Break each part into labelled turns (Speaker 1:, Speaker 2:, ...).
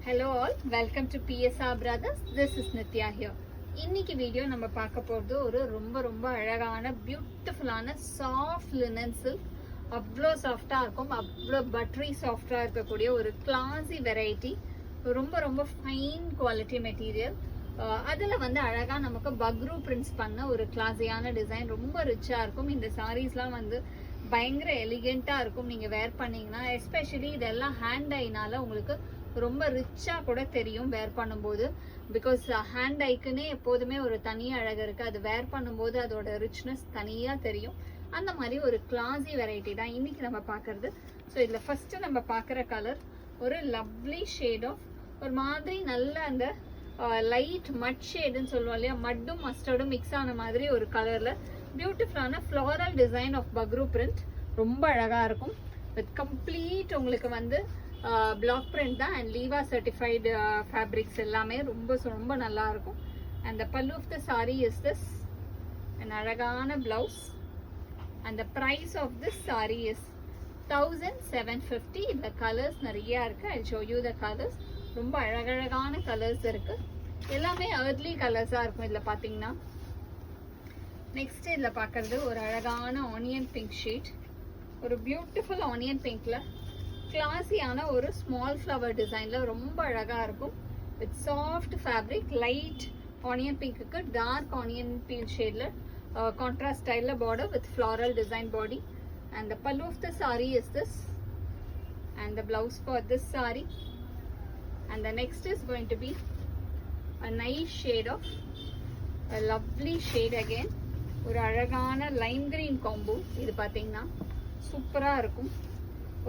Speaker 1: Hello all, welcome to PSR Brothers. This is Nitya here. இன்னைக்கு video நம்ம பார்க்க போகிறது ஒரு ரொம்ப அழகான பியூட்டிஃபுல்லான சாஃப்ட் லினன் சில்க். அவ்வளோ சாஃப்டாக இருக்கும், அவ்வளோ பட்டரி சாஃப்டாக இருக்கக்கூடிய ஒரு கிளாஸி வெரைட்டி. ரொம்ப ஃபைன் குவாலிட்டி மெட்டீரியல். அதில் வந்து அழகாக நமக்கு பக்ரூ பிரிண்ட்ஸ் பண்ண ஒரு கிளாஸியான டிசைன். ரொம்ப ரிச்சாக இருக்கும். இந்த சாரீஸ்லாம் வந்து பயங்கர எலிகெண்ட்டாக இருக்கும் நீங்கள் வேர் பண்ணிங்கன்னா. எஸ்பெஷலி இதெல்லாம் ஹேண்ட் ஐனால உங்களுக்கு ரொம்ப ரிச்சாக கூட தெரியும் வேர் பண்ணும்போது. பிகாஸ் ஹேண்ட் ஐக்குன்னே எப்போதுமே ஒரு தனி அழகு இருக்குது. அது வேர் பண்ணும்போது அதோட ரிச்னஸ் தனியாக தெரியும். அந்த மாதிரி ஒரு கிளாஸி வெரைட்டி தான் இன்னைக்கு நம்ம பார்க்கறது. ஸோ இதில் ஃபஸ்ட்டு நம்ம பார்க்குற கலர் ஒரு லவ்லி ஷேட் ஆஃப் ஒரு மாதிரி நல்ல அந்த லைட் மட் ஷேடுன்னு சொல்லுவோம் இல்லையா, மட்டும் மஸ்டர்டும் மிக்ஸ் ஆன மாதிரி ஒரு கலரில் பியூட்டிஃபுல்லான floral design of Bagru print. ரொம்ப அழகாக இருக்கும். வித் கம்ப்ளீட் உங்களுக்கு வந்து பிளாக் பிரிண்ட் தான் அண்ட் லீவா சர்டிஃபைடு ஃபேப்ரிக்ஸ் எல்லாமே ரொம்ப நல்லா இருக்கும். And the pallu of the sari is this and அழகான blouse. And the price of this sari is 1750. இந்த கலர்ஸ் நிறையா இருக்குது. I show you the colours. ரொம்ப அழகழகான கலர்ஸ் இருக்குது. எல்லாமே அர்லி கலர்ஸாக இருக்கும் இதில் பார்த்தீங்கன்னா. நெக்ஸ்ட் இதில் பார்க்குறது ஒரு அழகான ஆனியன் பிங்க் ஷேட். ஒரு பியூட்டிஃபுல் ஆனியன் பிங்க்ல கிளாஸியான ஒரு ஸ்மால் ஃப்ளவர் டிசைன்ல ரொம்ப அழகா இருக்கும். With soft fabric, light onion பிங்க்குக்கு டார்க் ஆனியன் பிங்க் ஷேட்ல கான்ட்ராஸ்ட் ஸ்டைல்ல border with floral design body. And the pallu of the sari is this and the blouse for this sari. And the next is going to be a nice shade of a lovely shade again. ஒரு அழகான Lime green combo. இது பார்த்தீங்கன்னா சூப்பராக இருக்கும்.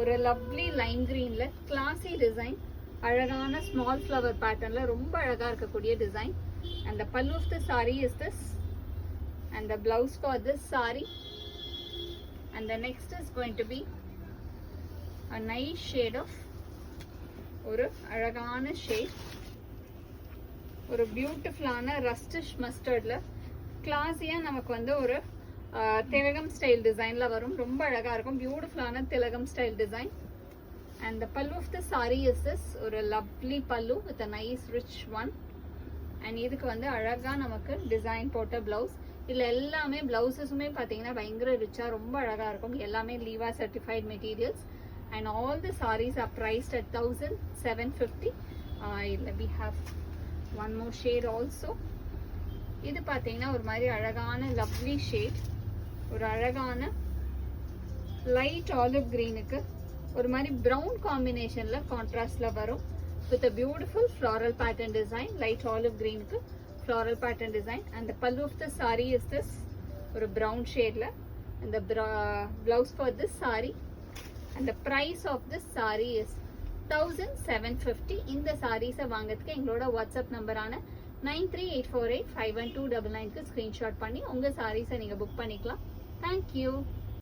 Speaker 1: ஒரு lovely lime கிரீன்ல classy design, அழகான small flower பேட்டர்ன்ல ரொம்ப அழகாக இருக்கக்கூடிய design. And the pallu of the sari is this and the blouse for this sari. And the next is going to be a nice shade of ஒரு அழகான ஷேட். ஒரு பியூட்டிஃபுல்லான ரஸ்டிஷ் மஸ்டர்ட்ல கிளாஸியாக நமக்கு வந்து ஒரு திலகம் ஸ்டைல் டிசைனில் வரும். ரொம்ப அழகாக இருக்கும். பியூட்டிஃபுல்லான திலகம் style design. And the pallu of the sari is this ஒரு lovely pallu with a nice rich one. And இதுக்கு வந்து அழகாக நமக்கு டிசைன் போட்ட பிளவுஸ். இதில் எல்லாமே பிளவுஸஸுமே பார்த்தீங்கன்னா பயங்கர ரிச்சாக ரொம்ப அழகாக இருக்கும். எல்லாமே லீவா certified materials. And all the saris are priced at 1750. இதில் we have one more shade also. இது பார்த்தீங்கன்னா ஒரு மாதிரி அழகான லவ்லி ஷேட். ஒரு அழகான லைட் ஆலிவ் கிரீனுக்கு ஒரு மாதிரி ப்ரௌன் காம்பினேஷனில் கான்ட்ராஸ்டில் வரும். With a beautiful floral pattern design. Light olive கிரீனுக்கு floral pattern design. And the pallu of the sari is this ஒரு ப்ரௌன் ஷேடில். அந்த blouse for this sari. And the price of this sari is 1750. இந்த சாரீஸை வாங்கிறதுக்கு எங்களோட வாட்ஸ்அப் நம்பரான 9384851299க்கு ஸ்க்ரீன்ஷாட் பண்ணி உங்கள் சாரீஸை நீங்கள் புக் பண்ணிக்கலாம். தேங்க்யூ.